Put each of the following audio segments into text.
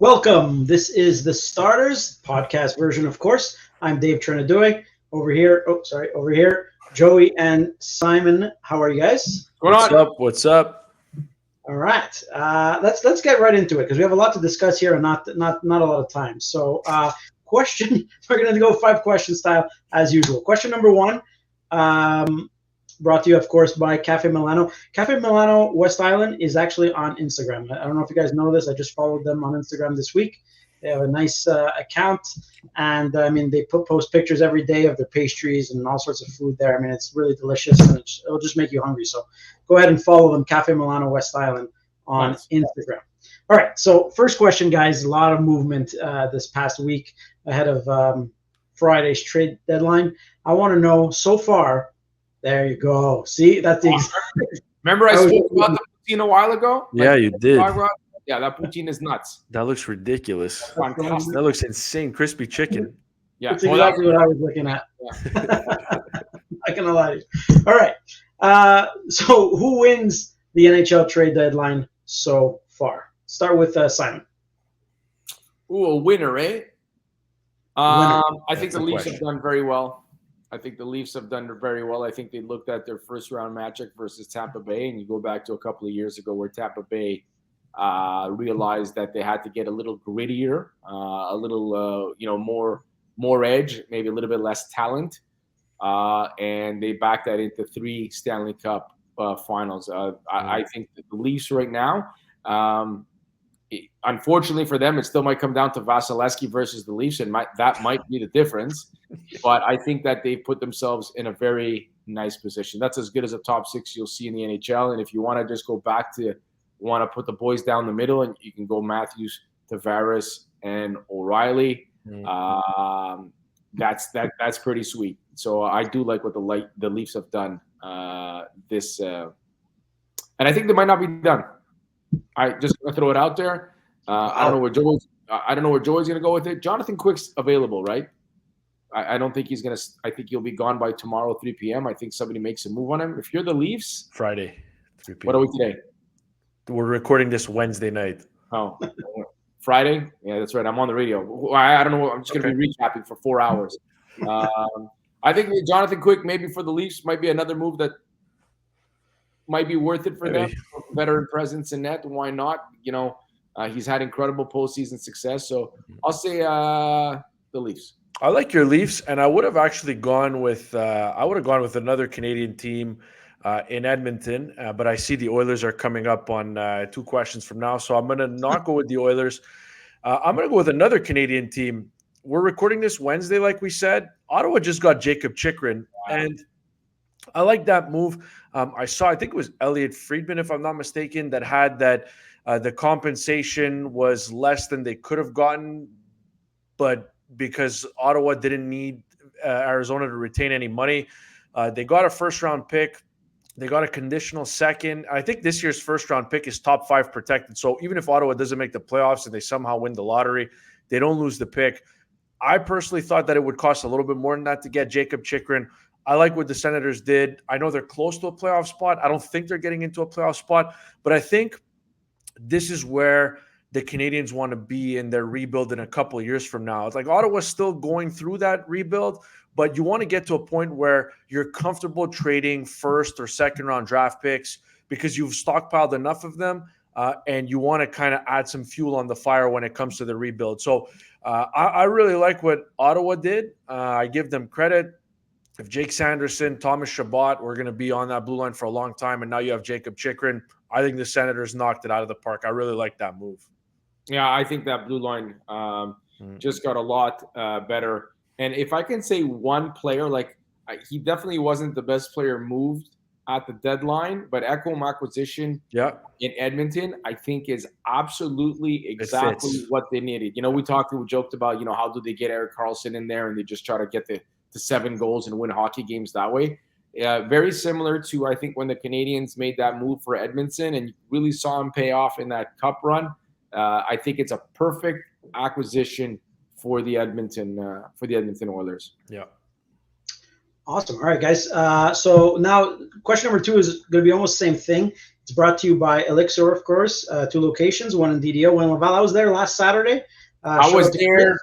Welcome. This is the Starters podcast version, of course. I'm Dave Trentadue. Over here, Joey and Simon. How are you guys? What's up? All right. Let's get right into it because we have a lot to discuss here and not a lot of time. So, question. We're going to go 5 question style as usual. Question number 1. Brought to you, of course, by Cafe Milano. Cafe Milano West Island is actually on Instagram. I don't know if you guys know this. I just followed them on Instagram this week. They have a nice account, and they post pictures every day of their pastries and all sorts of food there. It's really delicious, and it'll just make you hungry. So go ahead and follow them, Cafe Milano West Island, on Instagram. All right, so first question, guys. A lot of movement this past week ahead of Friday's trade deadline. I want to know so far. There you go. See, that's the exact. Remember I spoke about the poutine a while ago? Yeah, you did. Yeah, that poutine is nuts. That looks ridiculous. That looks insane. Crispy chicken. Yeah, that's exactly what I was looking at. Yeah. Not gonna lie to you. All right. So who wins the NHL trade deadline so far? Start with Simon. Ooh, a winner, eh? I think the Leafs have done very well. I think they looked at their first-round matchup versus Tampa Bay, and you go back to a couple of years ago where Tampa Bay realized that they had to get a little grittier, a little, more edge, maybe a little bit less talent, and they backed that into 3 Stanley Cup finals. I think that the Leafs right now, unfortunately for them, it still might come down to Vasilevsky versus the Leafs, and that might be the difference. But I think that they've put themselves in a very nice position. That's as good as a top 6 you'll see in the NHL. And if you want to just go back to want to put the boys down the middle, and you can go Matthews, Tavares, and O'Reilly. That's pretty sweet. So I do like what the Leafs have done and I think they might not be done. I just gonna throw it out there. I don't know where Joey's gonna go with it. Jonathan Quick's available, right? I don't think he's gonna. I think he'll be gone by tomorrow, 3 p.m. I think somebody makes a move on him. If you're the Leafs, Friday, 3 p.m. What are we today? We're recording this Wednesday night. Oh, Friday? Yeah, that's right. I'm on the radio. I don't know. I'm just gonna be recapping for 4 hours. I think Jonathan Quick, maybe for the Leafs, might be another move that might be worth it for them. Better presence in net. Why not? He's had incredible postseason success. So I'll say the Leafs. I like your Leafs, and I would have actually gone with another Canadian team in Edmonton, but I see the Oilers are coming up on 2 questions from now, so I'm going to not go with the Oilers. I'm going to go with another Canadian team. We're recording this Wednesday, like we said. Ottawa just got Jacob Chychrun, and I like that move. I think it was Elliot Friedman, if I'm not mistaken, that had that the compensation was less than they could have gotten, but because Ottawa didn't need Arizona to retain any money, they got a first-round pick. They got a conditional second. I think this year's first-round pick is top 5 protected. So even if Ottawa doesn't make the playoffs and they somehow win the lottery, they don't lose the pick. I personally thought that it would cost a little bit more than that to get Jacob Chychrun. I like what the Senators did. I know they're close to a playoff spot. I don't think they're getting into a playoff spot, but I think this is where the Canadians want to be in their rebuild in a couple of years from now. It's like Ottawa's still going through that rebuild, but you want to get to a point where you're comfortable trading first or second round draft picks because you've stockpiled enough of them, and you want to kind of add some fuel on the fire when it comes to the rebuild. So I really like what Ottawa did. I give them credit. If Jake Sanderson, Thomas Chabot were going to be on that blue line for a long time, and now you have Jacob Chychrun, I think the Senators knocked it out of the park. I really like that move. Yeah, I think that blue line just got a lot better. And if I can say one player, he definitely wasn't the best player moved at the deadline, but Ekholm acquisition in Edmonton, I think is absolutely exactly what they needed. We joked about, how do they get Erik Karlsson in there and they just try to get the 7 goals and win hockey games that way. Very similar to, I think, when the Canadians made that move for Edmundson and you really saw him pay off in that cup run. I think it's a perfect acquisition for the Edmonton Oilers. Yeah. Awesome. All right, guys. So now question number 2 is going to be almost the same thing. It's brought to you by Elixir, of course. 2 locations, one in DDO, one in Laval. I was there last Saturday. I was there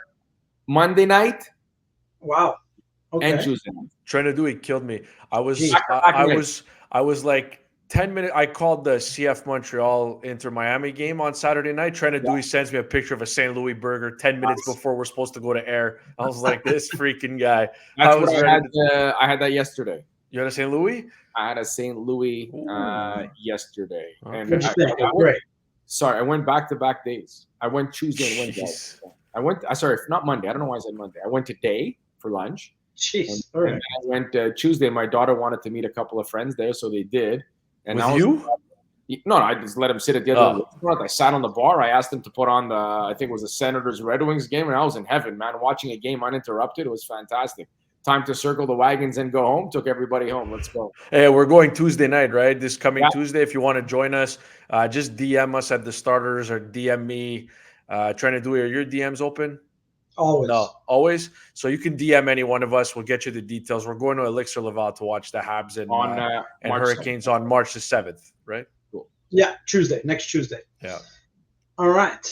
Monday night. Wow. Okay. And Tuesday night. Trentadue killed me. I was like 10 minutes. I called the CF Montreal Inter Miami game on Saturday night. Trentadue sends me a picture of a St. Louis burger 10 minutes before we're supposed to go to air. I was like, this freaking guy. I had that yesterday. You had a St. Louis? I had a St. Louis yesterday. Okay. And I went back-to-back days. I went Tuesday and Wednesday. Not Monday. I don't know why I said Monday. I went today for lunch. Jeez. And I went Tuesday. My daughter wanted to meet a couple of friends there, so they did. And No, I just let him sit at the other restaurant. I sat on the bar. I asked him to put on I think it was the Senators Red Wings game, and I was in heaven, man. Watching a game uninterrupted, it was fantastic. Time to circle the wagons and go home. Took everybody home. Let's go. Hey, we're going Tuesday night, right? This coming Tuesday. If you want to join us, just DM us at the starters or DM me. Trentadue, are your DMs open? Always. No, always. So you can DM any one of us. We'll get you the details. We're going to Elixir Laval to watch the Habs and Hurricanes 7th. On March the 7th, right? Cool. Yeah, next Tuesday. Yeah. All right.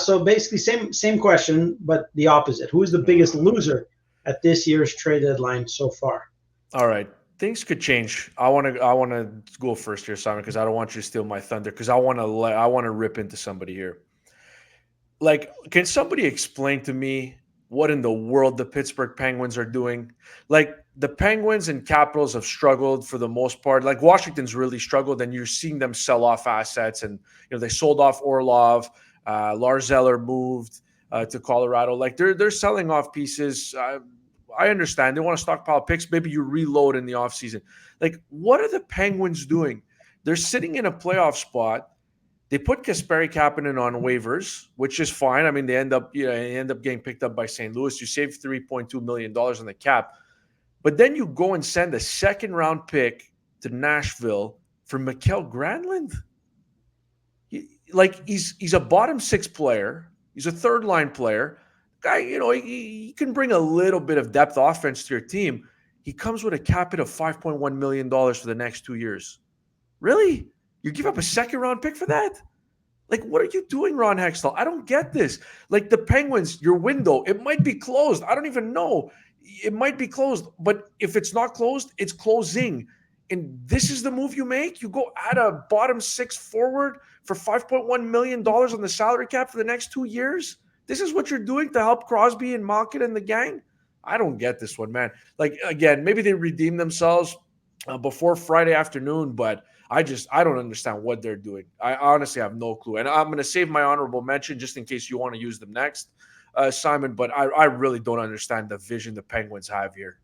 So basically, same question, but the opposite. Who is the biggest loser at this year's trade deadline so far? All right. Things could change. I want to go first here, Simon, because I don't want you to steal my thunder. Because I want to rip into somebody here. Like, can somebody explain to me what in the world the Pittsburgh Penguins are doing? Like, the Penguins and Capitals have struggled for the most part. Like, Washington's really struggled, and you're seeing them sell off assets. And, they sold off Orlov. Lars Eller moved to Colorado. Like, they're selling off pieces. I understand. They want to stockpile picks. Maybe you reload in the offseason. Like, what are the Penguins doing? They're sitting in a playoff spot. They put Kasperi Kapanen on waivers, which is fine. I mean, they end up getting picked up by St. Louis. You save $3.2 million on the cap. But then you go and send a second-round pick to Nashville for Mikael Granlund. He's a bottom six player. He's a third-line player. Guy, he can bring a little bit of depth offense to your team. He comes with a cap hit of $5.1 million for the next 2 years. Really? You give up a second-round pick for that? Like, what are you doing, Ron Hextall? I don't get this. Like, the Penguins, your window, it might be closed. I don't even know. It might be closed. But if it's not closed, it's closing. And this is the move you make? You go add a bottom six forward for $5.1 million on the salary cap for the next 2 years? This is what you're doing to help Crosby and Malkin and the gang? I don't get this one, man. Like, again, maybe they redeem themselves before Friday afternoon, but I don't understand what they're doing. I honestly have no clue. And I'm going to save my honorable mention just in case you want to use them next, Simon, but I really don't understand the vision the Penguins have here.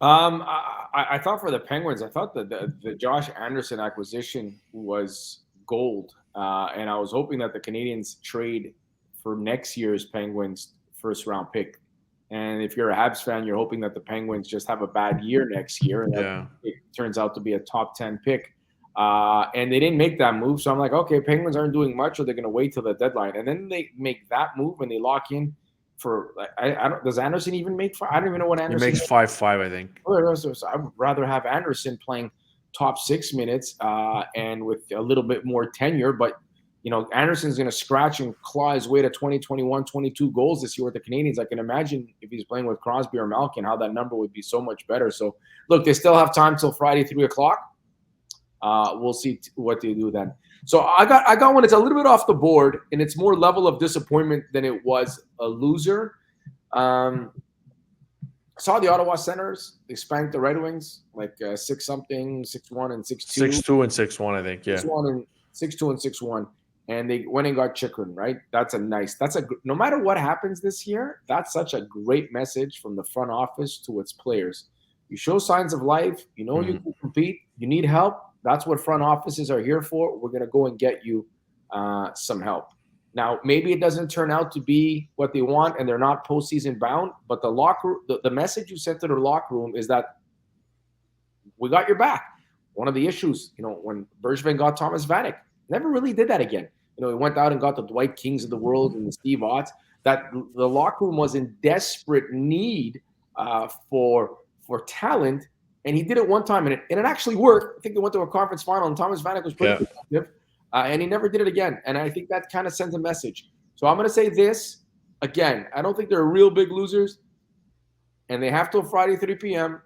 I thought for the Penguins, I thought that the Josh Anderson acquisition was gold. And I was hoping that the Canadians trade for next year's Penguins first-round pick. And if you're a Habs fan, you're hoping that the Penguins just have a bad year next year. And that it turns out to be a top 10 pick. And they didn't make that move. So I'm like, okay, Penguins aren't doing much, or they're going to wait till the deadline. And then they make that move and they lock in for, does Anderson even make five? I don't even know what Anderson makes 5-5, I think. So I would rather have Anderson playing top 6 minutes and with a little bit more tenure. But, Anderson's going to scratch and claw his way to 20, 21, 22 goals this year with the Canadians. I can imagine if he's playing with Crosby or Malkin, how that number would be so much better. So, look, they still have time till Friday, 3 o'clock. We'll see what they do then. So I got one. It's a little bit off the board, and it's more level of disappointment than it was a loser. Saw the Ottawa Senators. They spanked the Red Wings like 6-something, 6-1 and 6-2. 6-2 and 6-1, I think. Yeah. 6-1 and 6-2 and 6-1. And they went and got Chikrin, right? No matter what happens this year, that's such a great message from the front office to its players. You show signs of life. You can compete. You need help. That's what front offices are here for. We're going to go and get you some help. Now, maybe it doesn't turn out to be what they want and they're not postseason bound, but the message you sent to the locker room is that we got your back. One of the issues, when Bergevin got Thomas Vanek, never really did that again. He went out and got the Dwight Kings of the world and the Steve Otts. That the locker room was in desperate need for for talent, and he did it one time, and it actually worked. I think they went to a conference final, and Thomas Vanek was pretty effective, and he never did it again. And I think that kind of sends a message. So I'm going to say this again. I don't think they're real big losers, and they have till Friday 3 p.m.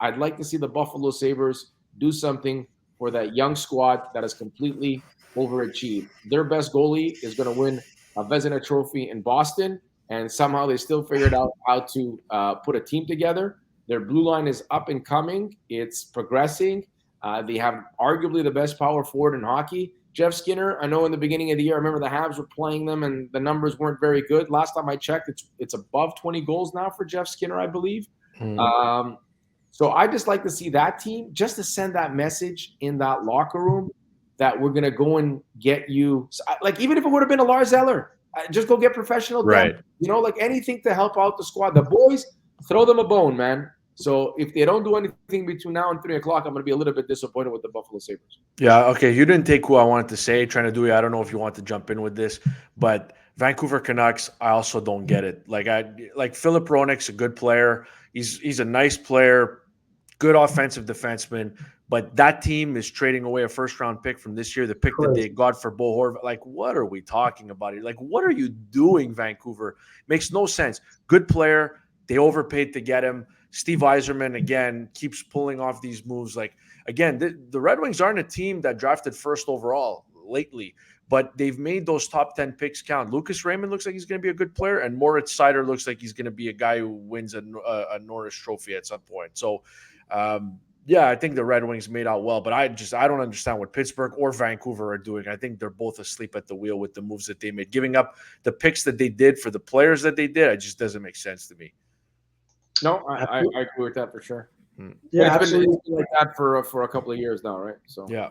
I'd like to see the Buffalo Sabres do something for that young squad that has completely overachieved. Their best goalie is going to win a Vezina Trophy in Boston, and somehow they still figured out how to put a team together. Their blue line is up and coming. It's progressing. They have arguably the best power forward in hockey. Jeff Skinner, I know in the beginning of the year, I remember the Habs were playing them, and the numbers weren't very good. Last time I checked, it's above 20 goals now for Jeff Skinner, I believe. So I just like to see that team, just to send that message in that locker room that we're going to go and get you. Like, even if it would have been a Lars Eller, just go get professional. Right. Depth. You know, like anything to help out the squad. The boys, throw them a bone, man. So if they don't do anything between now and 3 o'clock, I'm going to be a little bit disappointed with the Buffalo Sabres. Yeah, okay. You didn't take who I wanted to say. Trentadue, I don't know if you want to jump in with this, but Vancouver Canucks, I also don't get it. Like Philip Hronek's a good player. He's a nice player, good offensive defenseman, but that team is trading away a first-round pick from this year, the pick that they got for Bo Horvat. Like, what are we talking about here? Like, what are you doing, Vancouver? Makes no sense. Good player. They overpaid to get him. Steve Yzerman, again, keeps pulling off these moves. Like, again, the Red Wings aren't a team that drafted first overall lately, but they've made those top 10 picks count. Lucas Raymond looks like he's going to be a good player, and Moritz Seider looks like he's going to be a guy who wins a Norris Trophy at some point. So, yeah, I think the Red Wings made out well, but I don't understand what Pittsburgh or Vancouver are doing. I think they're both asleep at the wheel with the moves that they made. Giving up the picks that they did for the players that they did, it just doesn't make sense to me. No, I agree with that for sure. Yeah, it's been like that for a couple of years now, right? So yeah.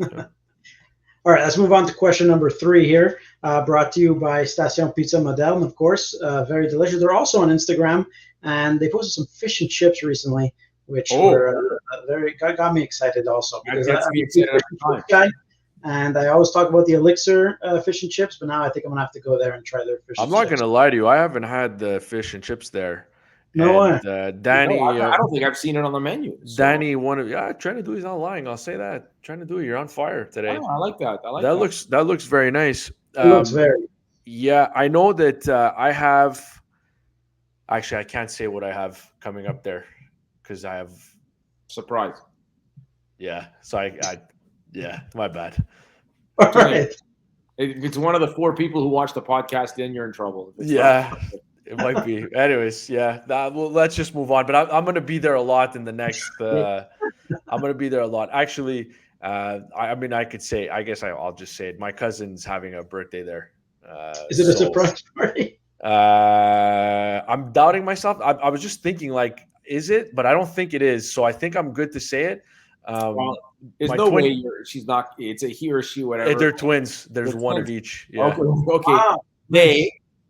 All right, let's move on to question number 3 here, brought to you by Station Pizza Moderne, of course. Very delicious. They're also on Instagram, and they posted some fish and chips recently, which were got me excited also. Because I'm a fish guy, and I always talk about the Elixir fish and chips, but now I think I'm going to have to go there and try their fish and chips. I'm not going to lie to you. I haven't had the fish and chips there. No way. Danny, I don't think I've seen it on the menu. So. Danny, Trentadue, he's not lying. I'll say that. Trentadue, you're on fire today. Oh, I like that. That looks very nice. It looks very. Yeah, I know that I have. Actually, I can't say what I have coming up there because I have surprise. Yeah, so yeah, my bad. All right. If it's one of the 4 people who watch the podcast, then you're in trouble. Yeah. It might be. Anyways, yeah. Well, let's just move on. But I'm going to be there a lot in the next. I'm going to be there a lot. Actually, I mean, I could say. I guess I'll just say it. My cousin's having a birthday there. Is it a surprise party? I'm doubting myself. I was just thinking, like, is it? But I don't think it is. So I think I'm good to say it. Well, there's no way she's not. It's a he or she, whatever. They're twins. There's one of each. Yeah. Okay. Wow.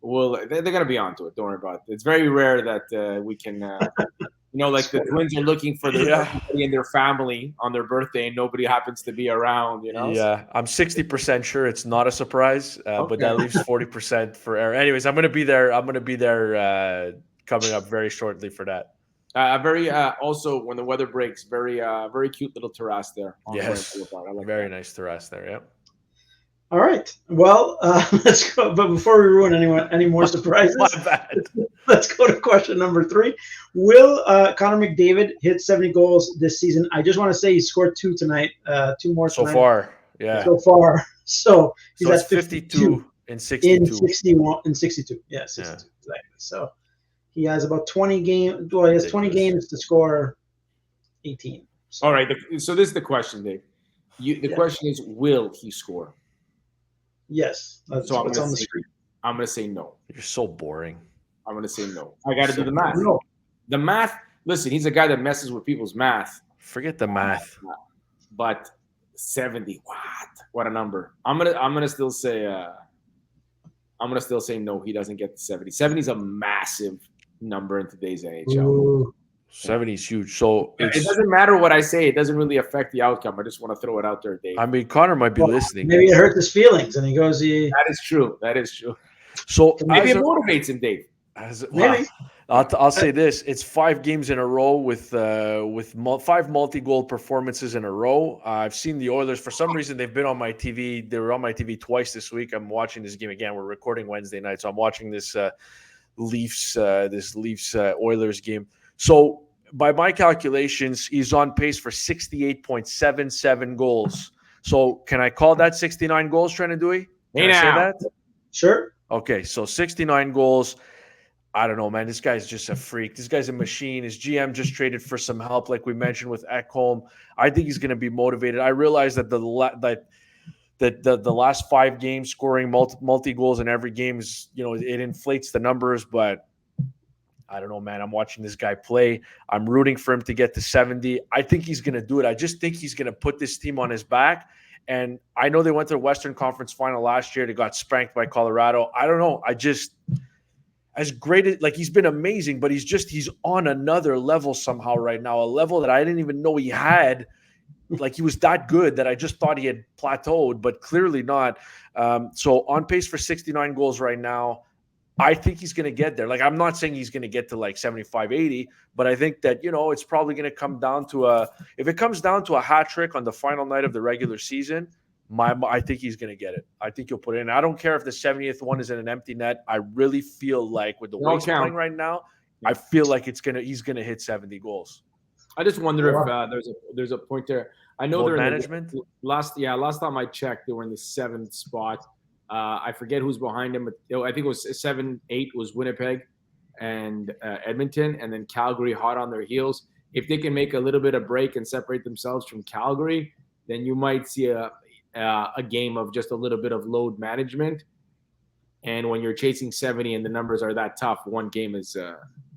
They're going to be onto it. Don't worry about it. It's very rare that we can, like the twins are looking for everybody in their family on their birthday and nobody happens to be around, Yeah, I'm 60% sure it's not a surprise, but that leaves 40% for error. Anyways, I'm going to be there. Coming up very shortly for that. Also, when the weather breaks, very cute little terrace there. Yes, very nice terrace there, yeah. All right. Well, let's go. But before we ruin any more surprises, let's go to question number 3. Will Connor McDavid hit 70 goals this season? I just want to say he scored 2 tonight. 2 more tonight. So far, yeah. So he's at 52 and 62. In 62. Yeah, 62 exactly. So he has about 20 games. Well, he has 20 games to score 18. So. All right. So this is the question, Dave. The question is, will he score? Yes. That's what's on the screen. I'm going to say no. You're so boring. I'm going to say no. I got to do the math. No. The math. Listen, he's a guy that messes with people's math. Forget the math. But 70. What a number. I'm gonna still say no. He doesn't get the 70. 70 is a massive number in today's NHL. Ooh. 70 is huge. So it doesn't matter what I say. It doesn't really affect the outcome. I just want to throw it out there, Dave. I mean, Connor might be listening. Maybe it hurt his feelings, and he goes, That is true. So maybe it motivates him, Dave. Maybe. I'll say this: it's 5 games in a row with 5 multi-goal performances in a row. I've seen the Oilers. For some reason, they've been on my TV. They were on my TV twice this week. I'm watching this game again. We're recording Wednesday night, so I'm watching this Leafs Oilers game. So by my calculations, he's on pace for 68.77 goals. So can I call that 69 goals, Trentadue? Can I say that? Sure. Okay, so 69 goals. I don't know, man. This guy's just a freak. This guy's a machine. His GM just traded for some help, like we mentioned with Ekholm. I think he's going to be motivated. I realize that the last 5 games scoring multi goals in every game is, it inflates the numbers, but I don't know, man. I'm watching this guy play. I'm rooting for him to get to 70. I think he's going to do it. I just think he's going to put this team on his back. And I know they went to the Western Conference Final last year. They got spanked by Colorado. I don't know. As great as, he's been amazing, but he's on another level somehow right now, a level that I didn't even know he had. He was that good that I just thought he had plateaued, but clearly not. So on pace for 69 goals right now. I think he's going to get there. I'm not saying he's going to get to 75, 80, but I think that, it's probably going to come down to if it comes down to a hat trick on the final night of the regular season, I think he's going to get it. I think he'll put it in. I don't care if the 70th one is in an empty net. I really feel like with the way he's playing right now, I feel like he's going to hit 70 goals. I just wonder if there's a point there. I know they're management. Last time I checked, they were in the 7th spot. I forget who's behind him, but I think it was 7-8 was Winnipeg and Edmonton, and then Calgary hot on their heels. If they can make a little bit of break and separate themselves from Calgary, then you might see a game of just a little bit of load management. And when you're chasing 70 and the numbers are that tough, one game is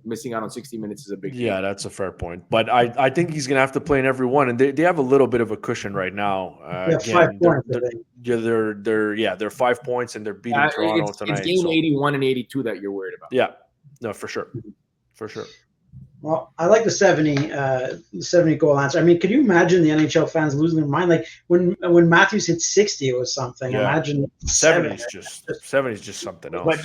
missing out on 60 minutes is a big deal. Yeah, that's a fair point. But I think he's going to have to play in every one, and they have a little bit of a cushion right now. Again, 5 points. They're 5 points, and they're beating Toronto tonight. It's game 81 and 82 that you're worried about. Yeah, no, for sure. For sure. Well, I like the 70 goal answer. I mean, could you imagine the NHL fans losing their mind? When Matthews hit 60, it was something. Yeah. Imagine 70 is just something else. But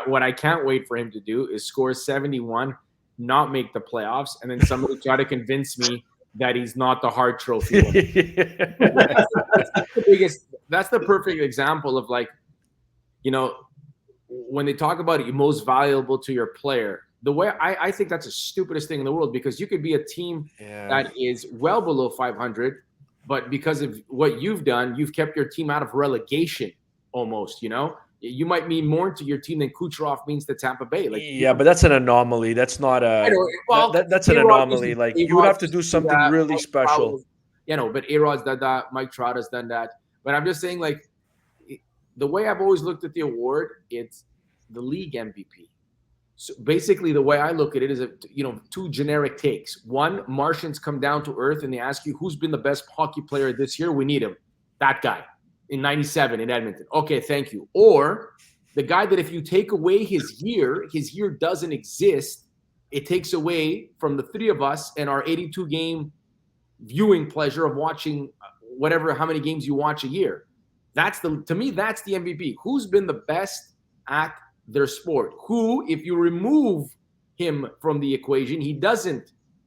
what I can't wait for him to do is score 71, not make the playoffs, and then somebody try to convince me that he's not the Hart Trophy winner. That's the perfect example of when they talk about it, most valuable to your player. The way I think that's the stupidest thing in the world, because you could be a team that is well below 500, but because of what you've done, you've kept your team out of relegation almost, You might mean more to your team than Kucherov means to Tampa Bay. But that's an anomaly. That's not that's an anomaly. You would have to do something really special. But A-Rod's done that. Mike Trout has done that. But I'm just saying, the way I've always looked at the award, it's the league MVP. So basically, the way I look at it is, two generic takes. One, Martians come down to earth and they ask you, who's been the best hockey player this year? We need him. That guy in 97 in Edmonton. Okay, thank you. Or the guy that if you take away his year doesn't exist. It takes away from the three of us and our 82-game viewing pleasure of watching how many games you watch a year. To me, that's the MVP. Who's been the best at their sport? Who, if you remove him from the equation, he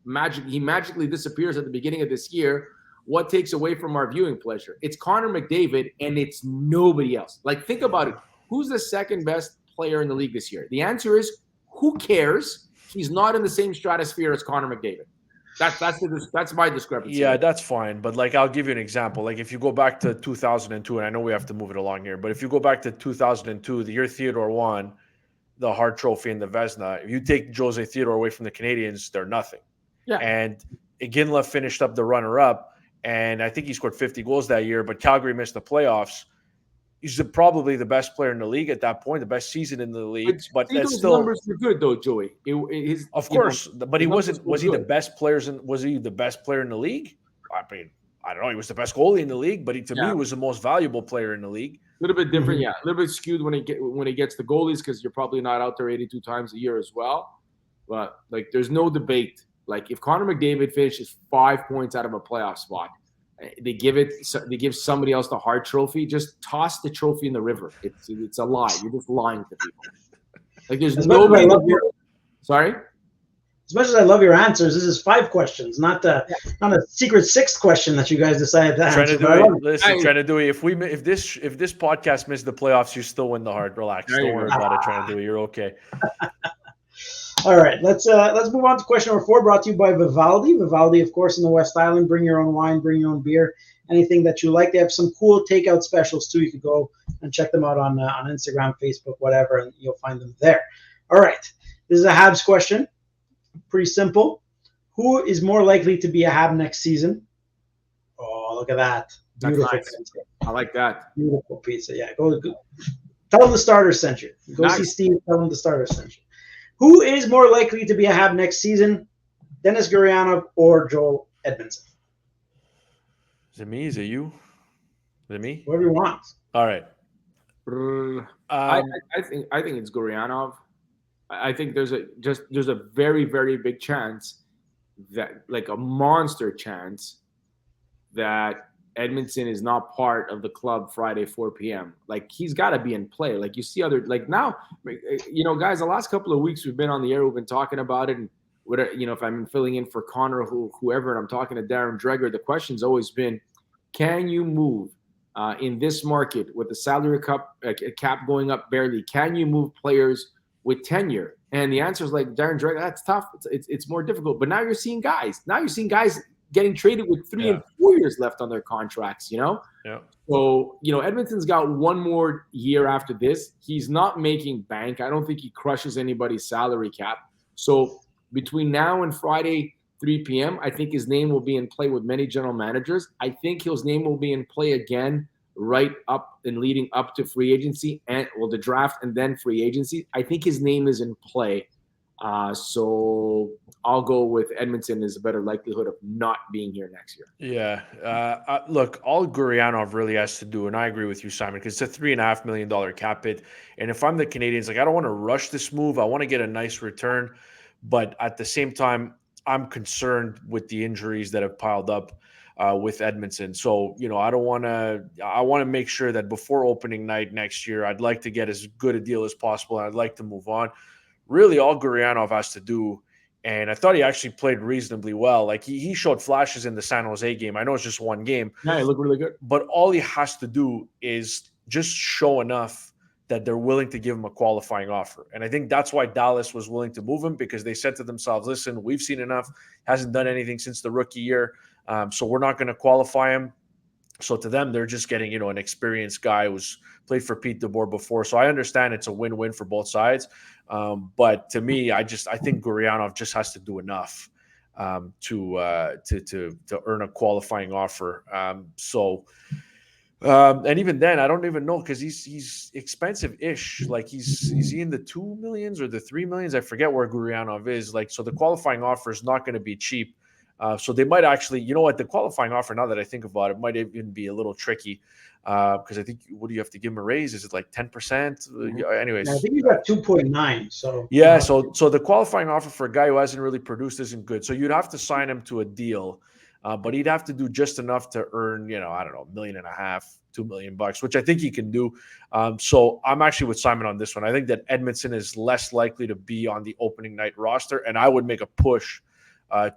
magically disappears at the beginning of this year. What takes away from our viewing pleasure? It's Connor McDavid, and it's nobody else. Think about it. Who's the second best player in the league this year? The answer is, who cares? He's not in the same stratosphere as Connor McDavid. That's my discrepancy. Yeah, that's fine. But I'll give you an example. If you go back to 2002, and I know we have to move it along here, but if you go back to 2002, the year Theodore won the Hart Trophy and the Vezina, if you take Jose Theodore away from the Canadians, they're nothing. Yeah. And Iginla finished up the runner-up, and I think he scored 50 goals that year, but Calgary missed the playoffs. He's probably the best player in the league at that point, the best season in the league. But that's still numbers were good though, Joey. Of course, but he wasn't. Was he the best players? Was he the best player in the league? I mean, I don't know. He was the best goalie in the league, but to me, was the most valuable player in the league. A little bit different, A little bit skewed when he gets the goalies, because you're probably not out there 82 times a year as well. But there's no debate. If Connor McDavid finishes 5 points out of a playoff spot, they give somebody else the Hart Trophy. Just toss the trophy in the river. It's a lie. You're just lying to people. There's nobody. Sorry? As much as I love your answers, this is 5 questions, not a secret 6th question that you guys decided to answer. Trentadue, if this podcast missed the playoffs, you still win the heart. Relax. Don't worry about it, Trentadue. You're okay. All right, let's move on to question number 4, brought to you by Vivaldi. Vivaldi, of course, in the West Island. Bring your own wine, bring your own beer, anything that you like. They have some cool takeout specials too. You could go and check them out on Instagram, Facebook, whatever, and you'll find them there. All right, this is a Habs question. Pretty simple. Who is more likely to be a Hab next season? Oh, look at that. Beautiful nice. pizza. I like that. Beautiful pizza. Yeah, go. Tell them the starters sent you. Go see Steve. Tell them the starters sent you. Who is more likely to be a Hab next season? Denis Gurianov or Joel Edmundson? Is it me? Is it you? Is it me? Whoever you want. All right. I think it's Gurianov. I think there's a very, very big chance that, like a monster chance, that Edmundson is not part of the club Friday 4 p.m. Like, he's got to be in play. Like, you see other, like, now, guys, the last couple of weeks we've been on the air, we've been talking about it, and if I'm filling in for Connor or whoever, and I'm talking to Darren Dreger, the question's always been, can you move in this market with the salary cap going up barely? Can you move players with tenure? And the answer is, like Darren Dreger, that's tough. It's more difficult. But now you're seeing guys. Getting traded with 3 and 4 years left on their contracts, Yeah. So, Edmonton's got one more year after this. He's not making bank. I don't think he crushes anybody's salary cap. So between now and Friday, 3 p.m., I think his name will be in play with many general managers. I think his name will be in play again right up and leading up to free agency the draft and then free agency. I think his name is in play. So I'll go with Edmundson as a better likelihood of not being here next year. Yeah. Look, all Gurianov really has to do, and I agree with you, Simon, because it's a $3.5 million cap hit. And if I'm the Canadians, I don't want to rush this move. I want to get a nice return. But at the same time, I'm concerned with the injuries that have piled up with Edmundson. So, I want to make sure that before opening night next year, I'd like to get as good a deal as possible. And I'd like to move on. Really, all Gurianov has to do, and I thought he actually played reasonably well. Like, he showed flashes in the San Jose game. I know it's just one game. Yeah, he looked really good. But all he has to do is just show enough that they're willing to give him a qualifying offer. And I think that's why Dallas was willing to move him, because they said to themselves, listen, we've seen enough. Hasn't done anything since the rookie year. So we're not going to qualify him. So to them, they're just getting, an experienced guy who's played for Pete DeBoer before. So I understand it's a win-win for both sides. But to me, I think Gurianov just has to do enough to earn a qualifying offer. And even then, I don't even know, because he's expensive-ish. Like, is he in the 2 millions or the 3 millions? I forget where Gurianov is. Like, so the qualifying offer is not going to be cheap. So they might actually, the qualifying offer, now that I think about it, might even be a little tricky, because I think, what do you have to give him a raise? Is it like 10%? Anyways, I think you got 2.9. So yeah, so the qualifying offer for a guy who hasn't really produced isn't good. So you'd have to sign him to a deal, but he'd have to do just enough to earn, I don't know, $1.5 million, $2 million, which I think he can do. So I'm actually with Simon on this one. I think that Edmundson is less likely to be on the opening night roster, and I would make a push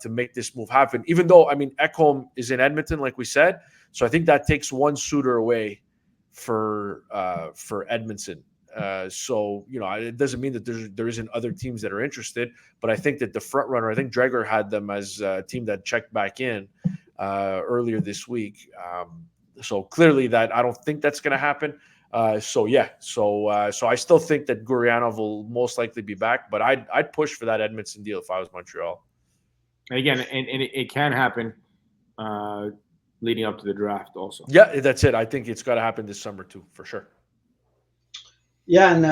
to make this move happen, even though, Ekholm is in Edmonton, like we said. So I think that takes one suitor away for Edmundson. So, it doesn't mean that there isn't other teams that are interested, but I think that the front runner, I think Dreger had them as a team that checked back in earlier this week. So clearly that I don't think that's going to happen. So I still think that Gurianov will most likely be back, but I'd push for that Edmundson deal if I was Montreal. Again, and it can happen leading up to the draft also. Yeah, that's it. I think it's got to happen this summer too, for sure. Yeah, and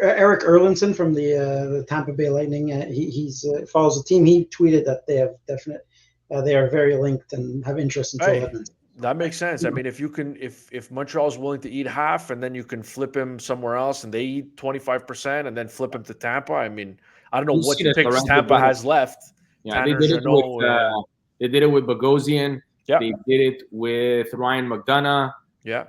Eric Erlinson from the Tampa Bay Lightning, he's follows the team. He tweeted that they have they are very linked and have interest in Joel Edmundson. That makes sense. If Montreal's willing to eat half, and then you can flip him somewhere else, and they eat 25%, and then flip him to Tampa. I don't know what picks Tampa has left. Yeah, they did it with Bogosian. Yep. They did it with Ryan McDonough. Yeah.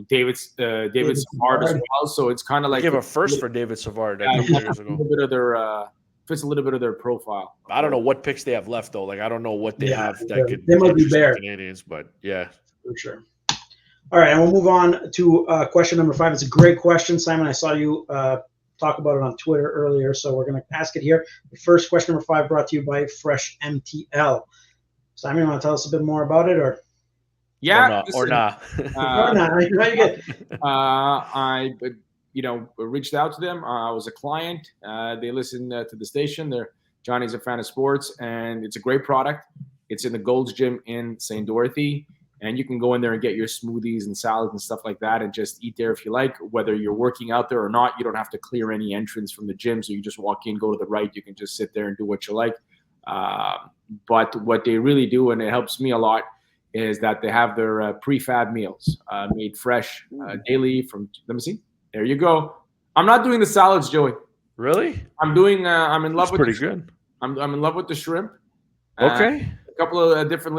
David Savard as well. So it's kind of like give a first for David Savard a couple years ago. Fits a little bit of their profile. I don't know what picks they have left though. Like I don't know what they have that could. They might be bare. Canadians, but yeah, for sure. All right, and we'll move on to question number 5. It's a great question, Simon. I saw you talk about it on Twitter earlier, so we're going to ask it here. The first question number 5 brought to you by Fresh MTL. Simon, you want to tell us a bit more about it, or? Yeah, or not. I reached out to them. I was a client. They listened to the station. Johnny's a fan of sports, and it's a great product. It's in the Gold's Gym in St. Dorothy, and you can go in there and get your smoothies and salads and stuff like that and just eat there if you like. Whether you're working out there or not, you don't have to clear any entrance from the gym, so you just walk in, go to the right. You can just sit there and do what you like. But what they really do, and it helps me a lot, is that they have their prefab meals made fresh daily from, let me see. There you go. I'm not doing the salads, Joey. Really? I'm doing, I'm in love with pretty good. I'm in love with the shrimp. Okay. A couple of different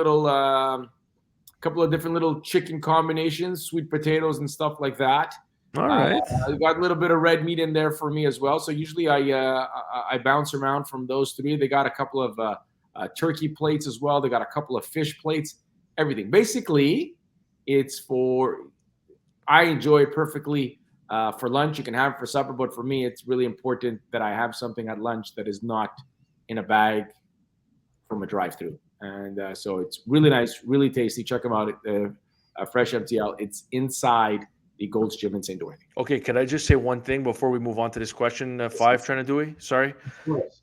little chicken combinations, sweet potatoes and stuff like that. All right. I got a little bit of red meat in there for me as well. So usually I bounce around from those 3. They got a couple of turkey plates as well. They got a couple of fish plates, everything. Basically, I enjoy it perfectly for lunch. You can have it for supper, but for me, it's really important that I have something at lunch that is not in a bag from a drive-thru. And so it's really nice, really tasty. Check them out at Fresh MTL. It's inside the Gold's Gym in St. Dorothy. Okay, can I just say one thing before we move on to this question? 5, Trentadue. Sorry.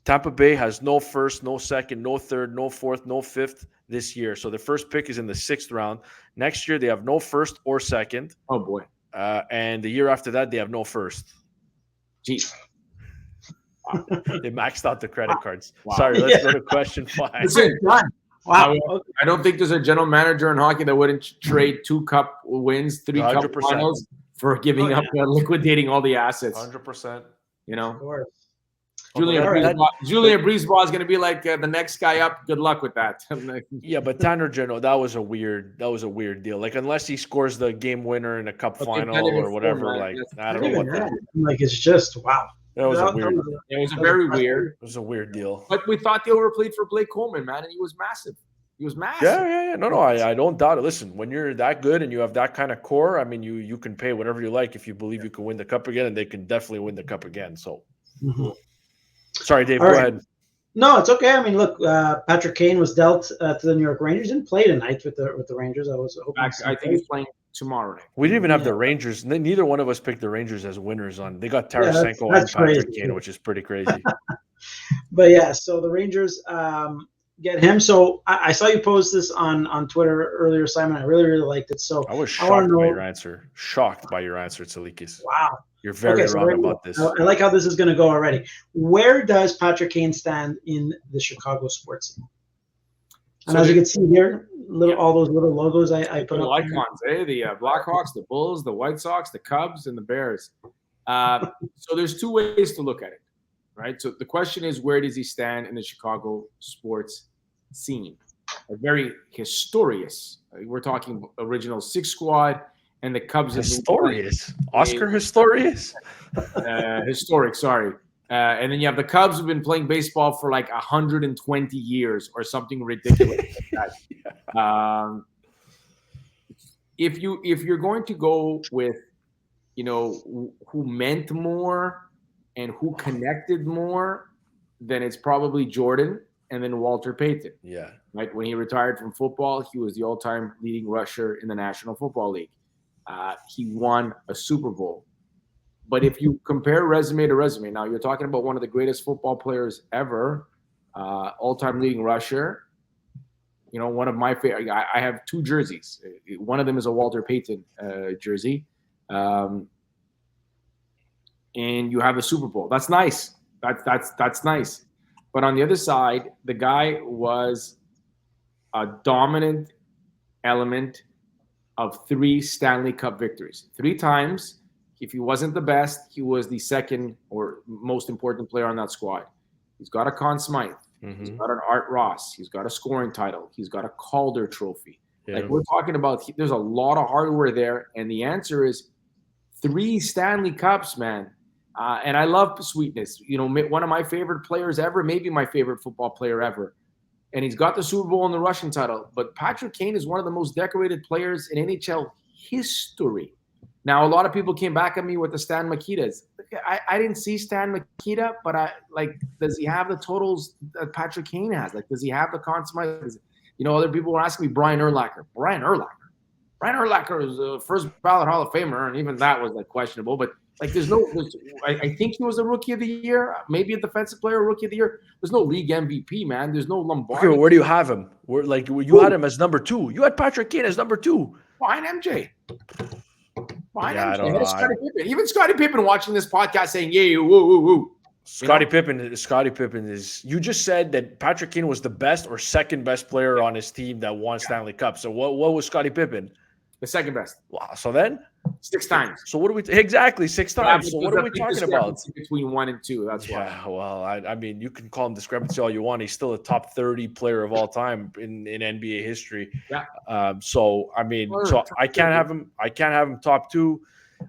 Tampa Bay has no first, no second, no third, no fourth, no fifth this year. So the first pick is in the 6th round. Next year, they have no first or second. Oh, boy. And the year after that, they have no first. Jeez. Wow. They maxed out the credit cards. Wow. Sorry, let's go to question 5. Listen, wow. I don't think there's a general manager in hockey that wouldn't trade 2 cup wins, 3 cup finals for giving up, liquidating all the assets. 100%. You know? Of course. Julian Brisebois is going to be like the next guy up. Good luck with that. Yeah, but Tanner Geno, that was a weird deal. Like unless he scores the game winner in a cup final or whatever, I don't know what that. Like it's just wow. That was weird. It was very weird. It was a weird deal. But we thought they overplayed for Blake Coleman, man, and he was massive. Yeah. No, I don't doubt it. Listen, when you're that good and you have that kind of core, I mean, you can pay whatever you like if you believe you can win the cup again, and they can definitely win the cup again. So, Sorry, Dave. Go ahead. No, it's okay. I mean, look, Patrick Kane was dealt to the New York Rangers. Didn't play tonight with the Rangers. I was hoping. I think he's playing tomorrow night. We didn't even have the Rangers. Neither one of us picked the Rangers as winners on. They got Tarasenko and Patrick Kane, which is pretty crazy. But yeah, so the Rangers get him. So I saw you post this on Twitter earlier, Simon. I really liked it. So I was shocked by your answer. Shocked by your answer, Tsalikis. Wow. You're very wrong about this. I like how this is going to go already. Where does Patrick Kane stand in the Chicago sports scene? And as you can see here, all those little logos I put up. Icons, the Blackhawks, the Bulls, the White Sox, the Cubs, and the Bears. So there's 2 ways to look at it, right? So the question is, where does he stand in the Chicago sports scene? A very historious. We're talking original 6 squad. And the Cubs Historious. Oscar Historious? Historic, sorry. And then you have the Cubs who've been playing baseball for like 120 years or something ridiculous like that. If you're going to go with, who meant more and who connected more, then it's probably Jordan and then Walter Payton. Yeah. Right? When he retired from football, he was the all-time leading rusher in the National Football League. He won a Super Bowl. But if you compare resume to resume, now you're talking about one of the greatest football players ever, all-time leading rusher. One of my favorite. I have 2 jerseys. One of them is a Walter Payton jersey. And you have the Super Bowl. That's nice. That's nice. But on the other side, the guy was a dominant element of 3 Stanley Cup victories. 3 times. If he wasn't the best, he was the second or most important player on that squad. He's got a Conn Smythe. He's got an Art Ross. He's got a scoring title. He's got a Calder Trophy. Like we're talking about, there's a lot of hardware there, and the answer is 3 Stanley Cups, man. And I love sweetness. You know, one of my favorite players ever, maybe my favorite football player ever. And he's got the Super Bowl and the Russian title. But Patrick Kane is one of the most decorated players in NHL history. Now, a lot of people came back at me with the Stan Mikitas. I didn't see Stan Mikita, but does he have the totals that Patrick Kane has? Like, does he have the consummate? You know, other people were asking me Brian Urlacher. Brian Urlacher is a first ballot Hall of Famer, and even that was like questionable. But like, I think he was a Rookie of the Year, maybe a Defensive Player Rookie of the Year. There's no league MVP, man. There's no Lombardi. Okay, where do you have him? You had him as number 2. You had Patrick Kane as number 2. Fine, MJ. Fine, yeah, MJ. Scottie Pippen. Even Scottie Pippen watching this podcast saying, "Yeah, woo, woo, woo." Scottie Pippen is. You just said that Patrick Kane was the best or second best player on his team that won Stanley Cup. So what was Scottie Pippen? The second best. Wow. So then 6 times. So what are we exactly 6 times? So what are we talking about? Between 1 and 2. That's why. Yeah. Well, I mean, you can call him discrepancy all you want. He's still a top 30 player of all time in NBA history. Yeah. So I mean, I can't have him. I can't have him top 2.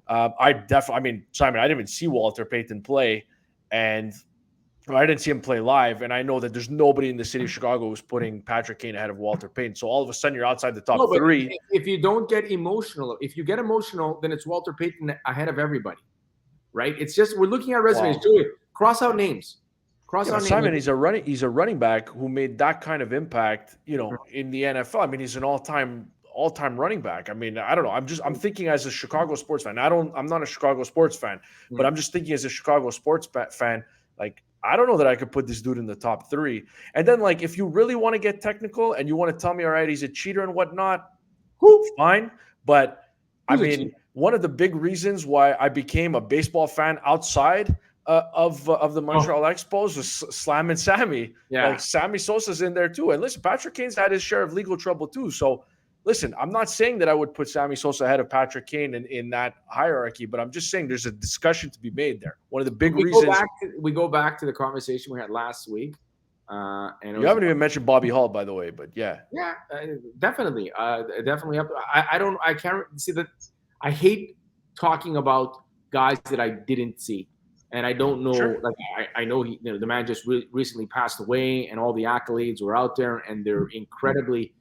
Simon, I didn't even see Walter Payton play, and I didn't see him play live, and I know that there's nobody in the city of Chicago who's putting Patrick Kane ahead of Walter Payton. So all of a sudden, you're outside the top 3. If you don't get emotional, then it's Walter Payton ahead of everybody, right? It's just we're looking at resumes. Wow. Do it. Cross out names. Simon, he's a running back who made that kind of impact, in the NFL. I mean, he's an all-time running back. I mean, I don't know. I'm thinking as a Chicago sports fan. I'm not a Chicago sports fan, but I'm just thinking as a Chicago sports fan, like, I don't know that I could put this dude in the top 3. And then, like, if you really want to get technical and you want to tell me, all right, he's a cheater and whatnot, fine. But one of the big reasons why I became a baseball fan outside of the Montreal Expos was Slam and Sammy. Yeah. Like, Sammy Sosa's in there too. And listen, Patrick Kane's had his share of legal trouble too. So listen, I'm not saying that I would put Sammy Sosa ahead of Patrick Kane in that hierarchy, but I'm just saying there's a discussion to be made there. One of the big reasons we go back to the conversation we had last week. And you haven't even mentioned Bobby Hall, by the way, but yeah, definitely up. I can't see that. I hate talking about guys that I didn't see, and I don't know. Sure. Like I know the man just recently passed away, and all the accolades were out there, and they're incredibly.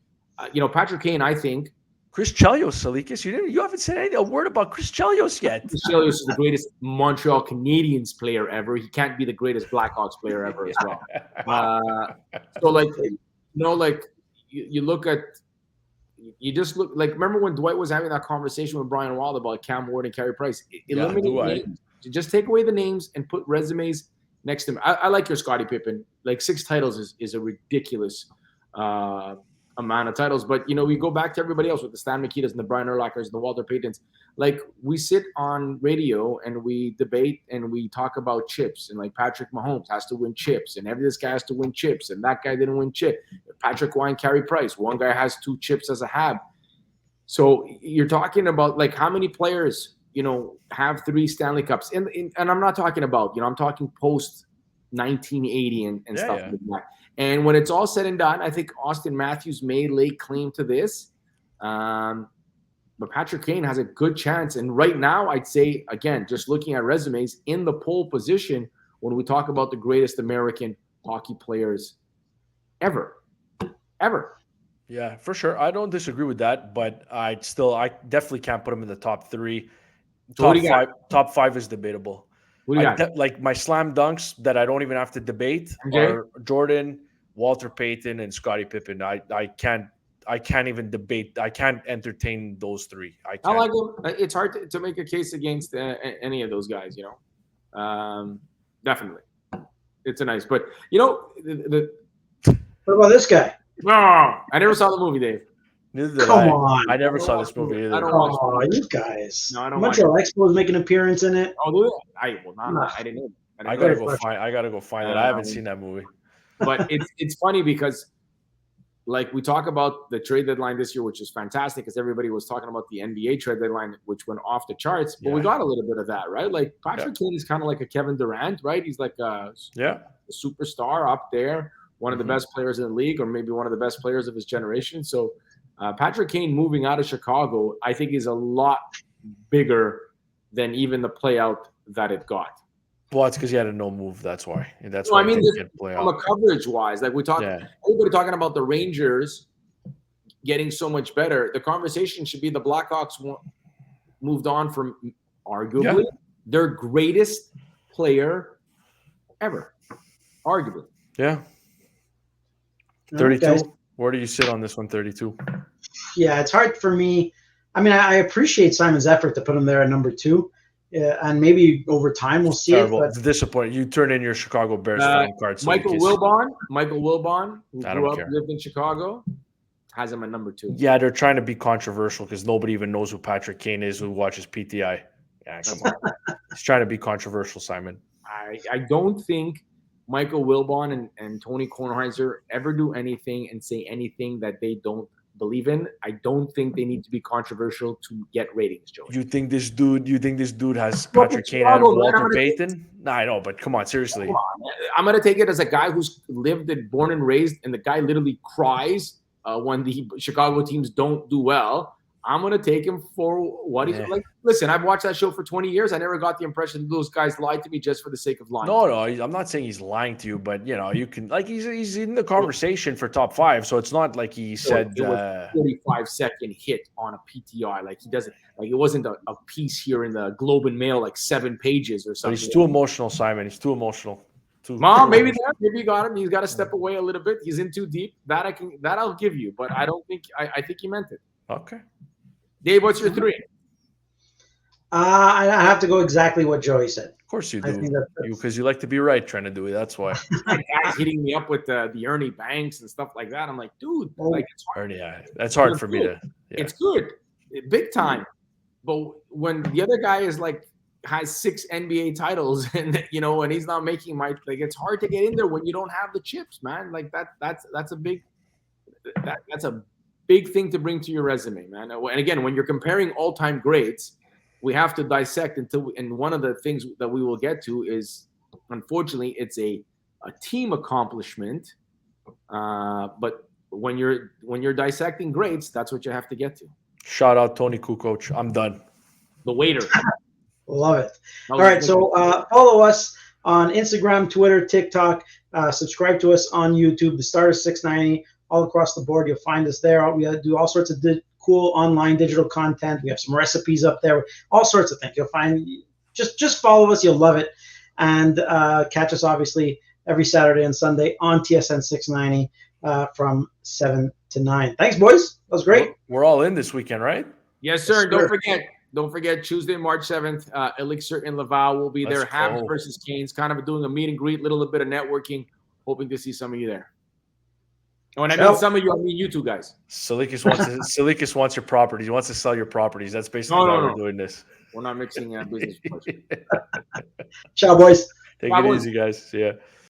Patrick Kane, I think. Chris Chelios, Tsalikis, you haven't said a word about Chris Chelios yet. Chris Chelios is the greatest Montreal Canadiens player ever. He can't be the greatest Blackhawks player ever as well. You just look like, remember when Dwight was having that conversation with Brian Wald about Cam Ward and Carey Price? Eliminate names. Just take away the names and put resumes next to them. I like your Scottie Pippen. Like 6 titles is a ridiculous amount of titles, but we go back to everybody else with the Stan Mikitas and the Brian Urlachers and the Walter Paytons. Like, we sit on radio and we debate and we talk about chips, and like Patrick Mahomes has to win chips, and this guy has to win chips, and that guy didn't win chip. Patrick Wine, Carey Price, one guy has 2 chips as a Hab. So you're talking about like how many players have 3 Stanley Cups, and I'm not talking about I'm talking post 1980 and stuff like that. And when it's all said and done, I think Austin Matthews may lay claim to this. But Patrick Kane has a good chance. And right now, I'd say, again, just looking at resumes, in the pole position when we talk about the greatest American hockey players ever. Yeah, for sure. I don't disagree with that, but I definitely can't put him in the top 3. Top 5 is debatable. Like my slam dunks that I don't even have to debate are Jordan, Walter Payton, and Scottie Pippen. I can't even debate. I can't entertain those 3. I like them. It's hard to make a case against any of those guys. Definitely, it's a nice. But what about this guy? No, I never saw the movie, Dave. Come on. I never saw this movie either. I don't watch you guys. No, I don't Montreal Expos make an appearance in it. Oh, do it? I didn't know. I gotta go find it. I haven't seen that movie. But it's funny because, like, we talk about the trade deadline this year, which is fantastic because everybody was talking about the NBA trade deadline, which went off the charts. But we got a little bit of that, right? Like, Patrick Kane is kind of like a Kevin Durant, right? He's like a superstar up there, one of the best players in the league, or maybe one of the best players of his generation. So Patrick Kane moving out of Chicago, I think, is a lot bigger than even the play out that it got. Well, it's because he had a no move. That's why. No, I mean, from a coverage wise, like we talked, everybody talking about the Rangers getting so much better. The conversation should be the Blackhawks moved on from arguably their greatest player ever, arguably. Yeah. 32. Okay. Where do you sit on this one? 32. Yeah, it's hard for me. I mean, I appreciate Simon's effort to put him there at number 2. And maybe over time we'll see it. But it's disappointing. You turn in your Chicago Bears fan card. Michael Wilbon, who lived in Chicago, has him at number 2. Yeah, they're trying to be controversial because nobody even knows who Patrick Kane is who watches PTI. Yeah, come on. He's trying to be controversial, Simon. I don't think Michael Wilbon and Tony Kornheiser ever do anything and say anything that they don't believe in. I don't think they need to be controversial to get ratings, Joe. You think this dude has Patrick Kane and Walter Payton? No, I know, but come on, seriously. Come on. I'm going to take it as a guy who's lived and born and raised, and the guy literally cries when the Chicago teams don't do well. I'm going to take him for what he's like. Listen, I've watched that show for 20 years. I never got the impression that those guys lied to me just for the sake of lying. No, I'm not saying he's lying to you, but you can he's in the conversation for top 5, so it's not like he said it was a 45-second hit on a PTI. Like he doesn't it wasn't a piece here in the Globe and Mail 7 pages or something. But he's too emotional, Simon. He's too emotional. Maybe you got him. He's got to step away a little bit. He's in too deep. That I'll give you, but I don't think I think he meant it. Okay. Dave, what's your 3? I have to go exactly what Joey said. Of course you do. Because you like to be right, Trentadue. That's why. Guys hitting me up with the Ernie Banks and stuff like that. I'm like, dude, it's hard. Ernie, that's hard for me to. Yeah. It's good, big time. But when the other guy is has 6 NBA titles and and he's not making it's hard to get in there when you don't have the chips, man. That's a big big thing to bring to your resume, man. And again, when you're comparing all-time greats, we have to dissect and one of the things that we will get to is, unfortunately, it's a team accomplishment. But when you're dissecting greats, that's what you have to get to. Shout out Tony Kukoc. I'm done. The waiter. Love it. All right, so follow us on Instagram, Twitter, TikTok. Subscribe to us on YouTube. The Start is 690. All across the board, you'll find us there. We do all sorts of cool online digital content. We have some recipes up there, all sorts of things. You'll find, just follow us. You'll love it. And catch us, obviously, every Saturday and Sunday on TSN 690 from 7 to 9. Thanks, boys. That was great. We're all in this weekend, right? Yes, sir. Don't forget, Tuesday, March 7th, Elixir in Laval will be there. Habs versus Canes, kind of doing a meet and greet, little bit of networking. Hoping to see some of you there. When I mean some of you, I mean you two guys. Tsalikis wants your properties. He wants to sell your properties. That's basically why we're doing this. We're not mixing business. Ciao, boys. Take it easy, guys. See ya.